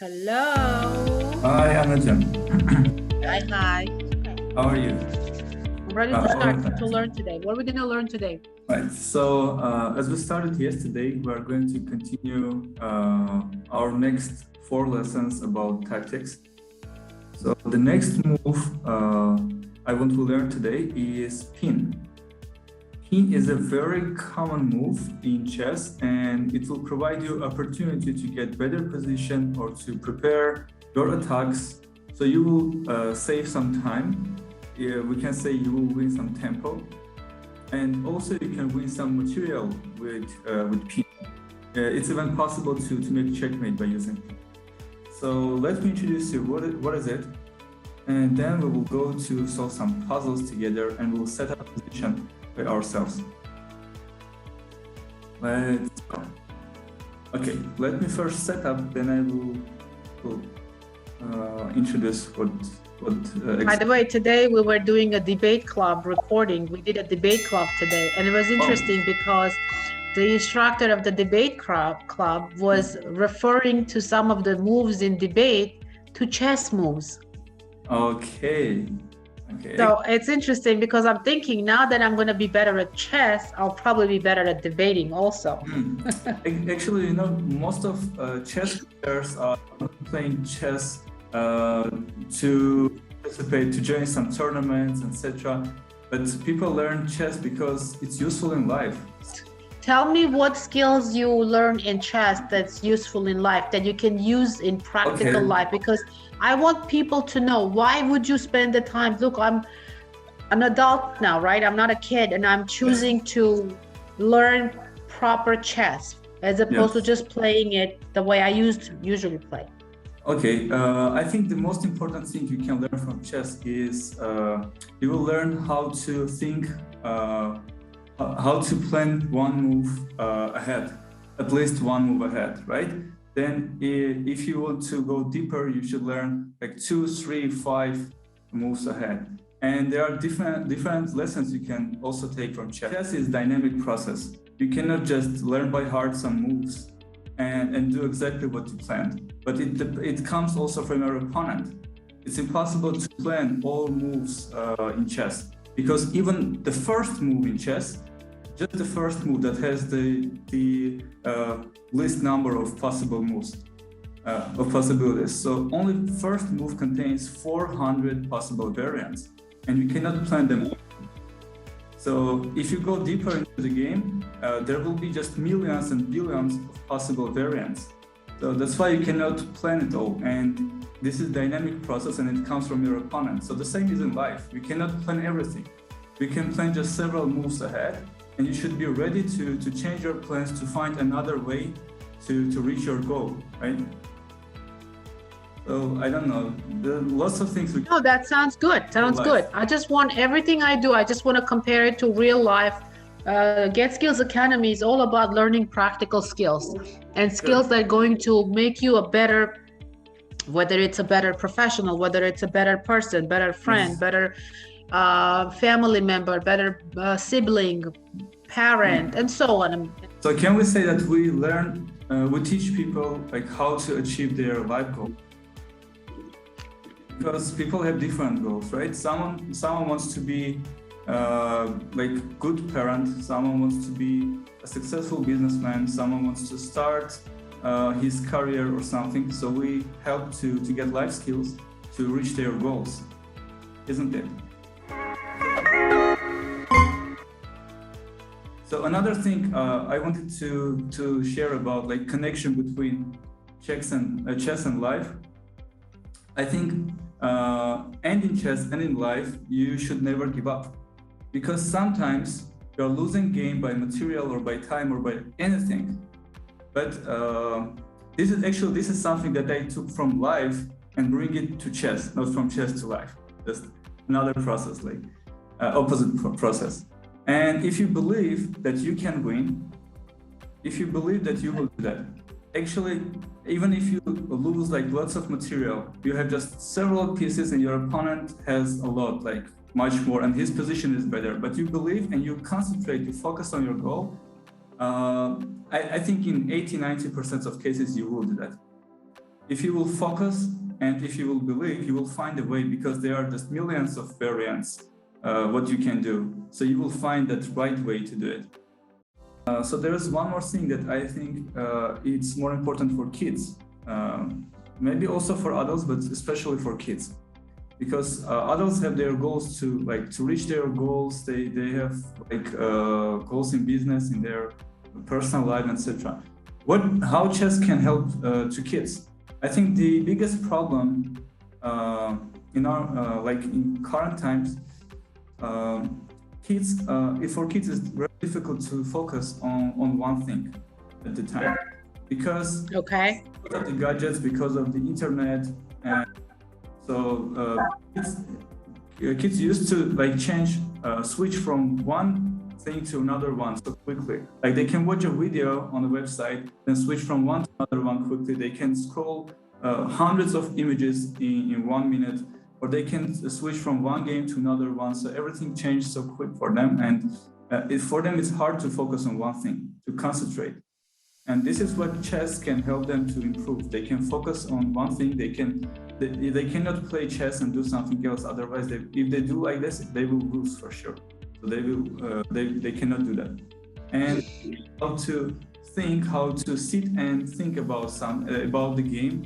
Hello. Hi, Anajan. Hi. How are you? I'm ready to start to learn today. What are we going to learn today? Right. So, as we started yesterday, we are going to continue our next 4 lessons about tactics. So, the next move I want to learn today is pin. Pin is a very common move in chess, and it will provide you opportunity to get better position or to prepare your attacks. So you will save some time. We can say you will win some tempo, and also you can win some material with pin. It's even possible to make checkmate by using pin. So let me introduce you what is it, and then we will go to solve some puzzles together, and we'll set up a position by ourselves. Let's go. Okay, let me first set up, then I will introduce what. By the way, today we were doing a debate club recording. We did a debate club today, and it was interesting because the instructor of the debate club was referring to some of the moves in debate to chess moves. Okay. So it's interesting because I'm thinking now that I'm going to be better at chess, I'll probably be better at debating also. Actually, you know, most of chess players are playing chess to participate, to join some tournaments, etc. But people learn chess because it's useful in life. Tell me what skills you learn in chess that's useful in life, that you can use in practical life, because I want people to know, why would you spend the time? Look, I'm an adult now, right? I'm not a kid, and I'm choosing to learn proper chess as opposed to just playing it the way I usually play. Okay, I think the most important thing you can learn from chess is you will learn how to think, how to plan one move ahead, at least one move ahead, right? Then if you want to go deeper, you should learn like 2, 3, 5 moves ahead. And there are different lessons you can also take from chess. Chess is a dynamic process. You cannot just learn by heart some moves and do exactly what you planned. But it comes also from your opponent. It's impossible to plan all moves in chess, because even the first move in chess, just the first move that has the least number of possible moves, of possibilities. So only first move contains 400 possible variants, and you cannot plan them all. So if you go deeper into the game, there will be just millions and billions of possible variants. So that's why you cannot plan it all. And this is a dynamic process, and it comes from your opponent. So the same is in life. We cannot plan everything. We can plan just several moves ahead, and you should be ready to change your plans to find another way to reach your goal, right? So I don't know, there are lots of things. No, that sounds good. Sounds good. I just want everything I do, I just want to compare it to real life. Get Skills Academy is all about learning practical skills and skills that are going to make you a better, whether it's a better professional, whether it's a better person, better friend, better family member, better sibling, parent, and so on. So can we say that we teach people like how to achieve their life goal? Because people have different goals, right? Someone wants to be like good parent, someone wants to be a successful businessman, someone wants to start his career or something. So we help to get life skills to reach their goals, isn't it? So another thing I wanted to share about, like, connection between chess and life. I think and in chess and in life, you should never give up, because sometimes you're losing game by material or by time or by anything. But this is something that I took from life and bring it to chess, not from chess to life. Just another process, like opposite process. And if you believe that you can win, if you believe that you will do that, actually, even if you lose like lots of material, you have just several pieces and your opponent has a lot, like much more, and his position is better, but you believe and you concentrate, you focus on your goal, I think in 80-90% of cases you will do that. if you will focus and if you will believe, you will find a way, because there are just millions of variants what you can do. So you will find that right way to do it. So there is one more thing that I think it's more important for kids, maybe also for adults, but especially for kids, because adults have their goals to reach their goals. They have goals in business, in their personal life, etc. How chess can help to kids? I think the biggest problem in our in current times, for kids it's very difficult to focus on one thing at the time, because of the gadgets, because of the internet, and so kids used to change, switch from one thing to another one so quickly. Like they can watch a video on a website, then switch from one to another one quickly. They can scroll hundreds of images in 1 minute, or they can switch from one game to another one. So everything changed so quick for them, and for them it's hard to focus on one thing, to concentrate. And this is what chess can help them to improve. They can focus on one thing. They cannot play chess and do something else. Otherwise, if they do like this, they will lose for sure. So they cannot do that. And how to sit and think about the game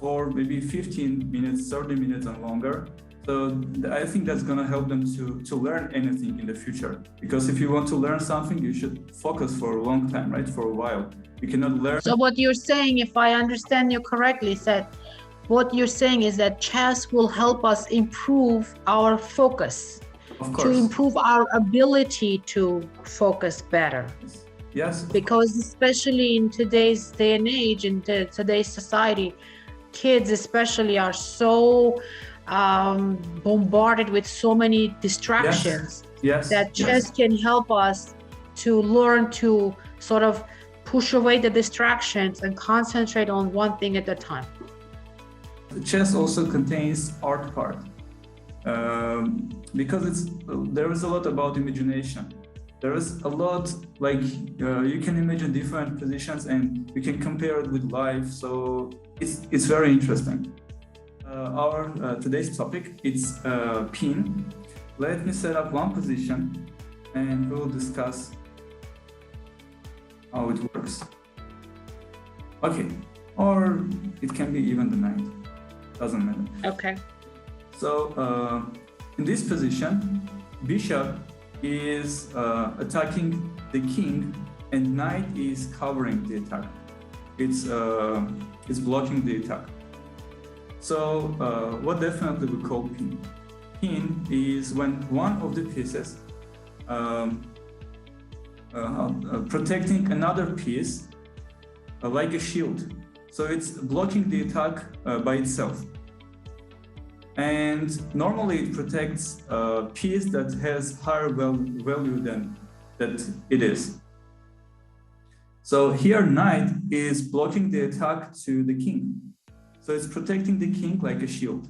for maybe 15 minutes, 30 minutes and longer. So I think that's going to help them to learn anything in the future. Because if you want to learn something, you should focus for a long time, right? For a while. You cannot learn. So what you're saying, if I understand you correctly, is that what you're saying is that chess will help us improve our focus, to improve our ability to focus better. Yes. Because especially in today's day and age, in today's society, kids especially are so bombarded with so many distractions. Yes. That chess can help us to learn to sort of push away the distractions and concentrate on one thing at a time. Chess also contains art part, because there is a lot about imagination. There is a lot, you can imagine different positions and you can compare it with life. So it's very interesting. Our today's topic, it's pin. Let me set up one position and we'll discuss how it works. Okay, or it can be even the knight, doesn't matter. Okay. So in this position, bishop is attacking the king and knight is covering the attack. It's blocking the attack. So what definitely we call pin. Pin is when one of the pieces protecting another piece like a shield. So it's blocking the attack by itself. And normally it protects a piece that has higher value than that it is. So here knight is blocking the attack to the king. So it's protecting the king like a shield.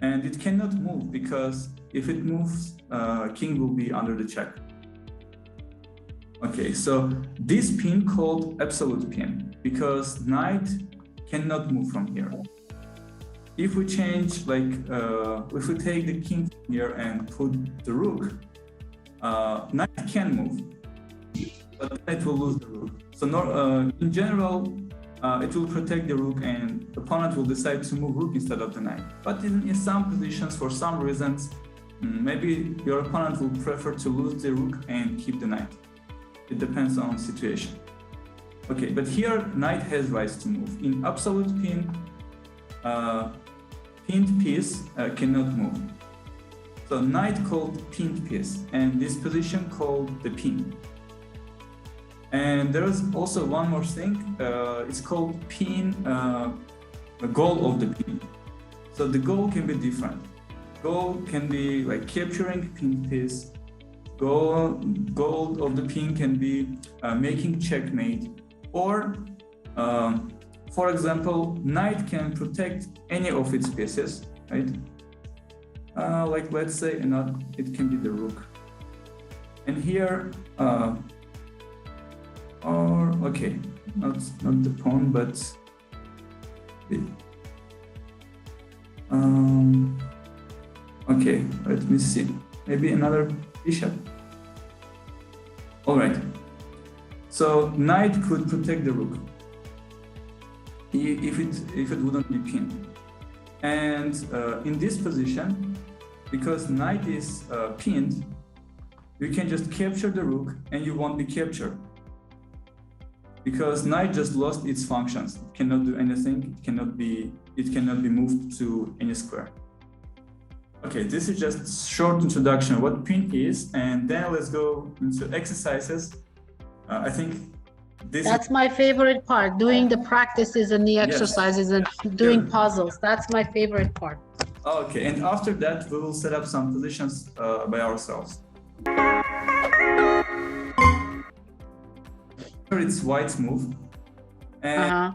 And it cannot move, because if it moves, king will be under the check. Okay, so this pin called absolute pin, because knight cannot move from here. If we change, if we take the king from here and put the rook, knight can move, but knight will lose the rook. So in general, it will protect the rook and the opponent will decide to move rook instead of the knight. But in some positions, for some reasons, maybe your opponent will prefer to lose the rook and keep the knight. It depends on the situation. Okay, but here knight has rights to move. In absolute pin, pinned piece cannot move. So knight called pinned piece, and this position called the pin. And there is also one more thing. It's called pin, the goal of the pin. So the goal can be different. Goal can be like capturing pinned piece. Goal of the pin can be making checkmate, or for example, knight can protect any of its pieces, right? Like let's say it can be the rook. And here, or okay, not the pawn, but Okay, let me see. Maybe another bishop. All right. So knight could protect the rook if it wouldn't be pinned. And in this position, because knight is pinned, you can just capture the rook and you won't be captured. Because knight just lost its functions. It cannot do anything. It cannot be moved to any square. Okay, this is just short introduction of what pin is, and then let's go into exercises. I think that's my favorite part, doing the practices and the exercises and doing puzzles. That's my favorite part. Okay, and after that, we will set up some positions by ourselves. It's white's move. And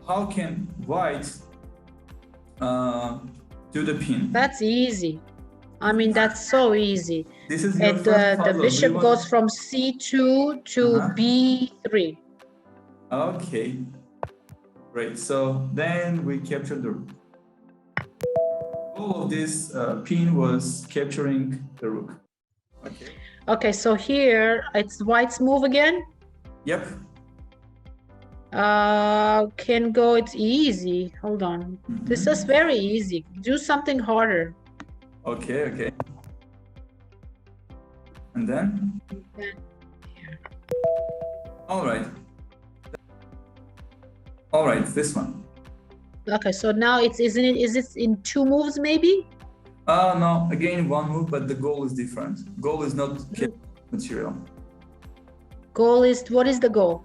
how can white do the pin? That's easy. I mean, that's so easy. This is your the bishop goes from c2 to b3. Okay, great. So then we capture the rook. All of this pin was capturing the rook. Okay. Okay, so here it's white's move again. Yep. Can go. It's easy. Hold on. This is very easy. Do something harder. Okay. Okay. And then. All right. All right. This one. Okay. So now is it in two moves maybe? No. Again, one move, but the goal is different. Goal is not material. Goal is, what is the goal?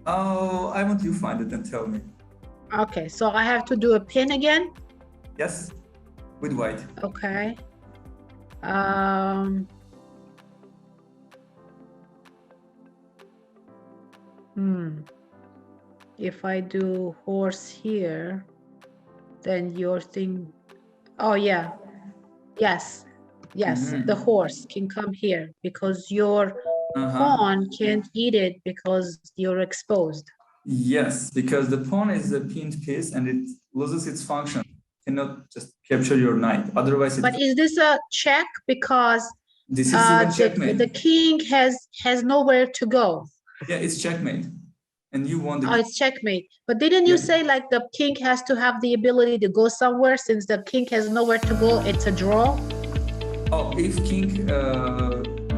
Oh, I want you to find it and tell me. Okay, so I have to do a pin again? Yes, with white. Okay. If I do horse here, then your thing, oh yeah, yes, the horse can come here because your pawn can't eat it because you're exposed. Yes, because the pawn is a pinned piece and it loses its function. It cannot just capture your knight. Otherwise, but is this a check? Because this is even checkmate. The king has nowhere to go. Yeah, it's checkmate. And you won the game. Oh, it's checkmate. But didn't you say like the king has to have the ability to go somewhere? Since the king has nowhere to go, it's a draw? Oh, if king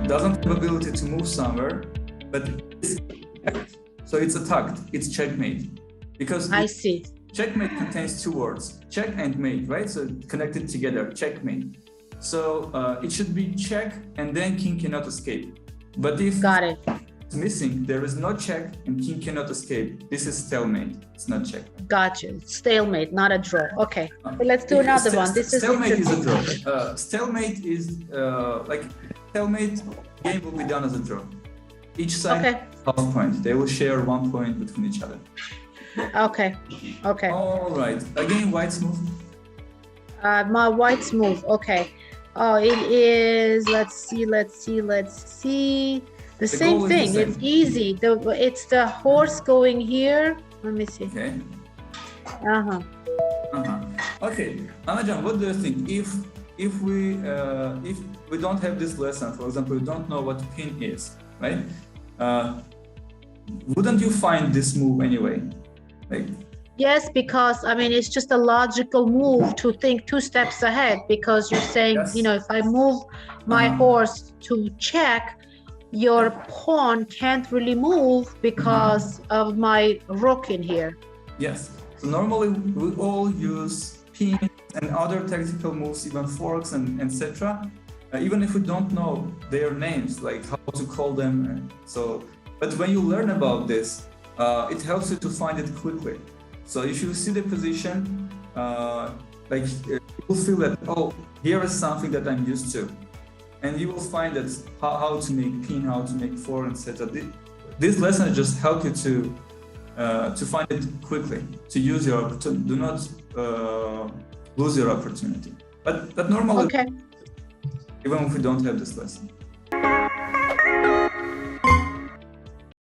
doesn't have ability to move somewhere, but so it's attacked, it's checkmate. Because I see. Checkmate contains two words, check and mate, right? So connected together, checkmate. So it should be check and then king cannot escape. But if got it. It's missing, there is no check and king cannot escape. This is stalemate, it's not check. Gotcha, stalemate, not a draw. Okay, let's do another one. This is stalemate is a draw. Stalemate is like stalemate game will be done as a draw. Each side half point. They will share 1 point between each other. Okay. Okay. All right. Again, white's move. My white's move. Okay. Oh, it is. Let's see. The same thing. It's easy. It's the horse going here. Let me see. Okay. Okay, Anajan, what do you think? If we don't have this lesson, for example, we don't know what pin is, right? Wouldn't you find this move anyway? Like, yes, because I mean it's just a logical move to think 2 steps ahead, because you're saying, you know, if I move my horse to check, your pawn can't really move because of my rook in here. Yes. So normally we all use pins and other tactical moves, even forks and etc. Even if we don't know their names, like how to call them. But when you learn about this, it helps you to find it quickly. So if you see the position, you will feel that, oh, here is something that I'm used to. And you will find that how to make pin, how to make fork, etc. This lesson just help you to find it quickly, to use your opportunity. Do not lose your opportunity. But normally, even if we don't have this lesson.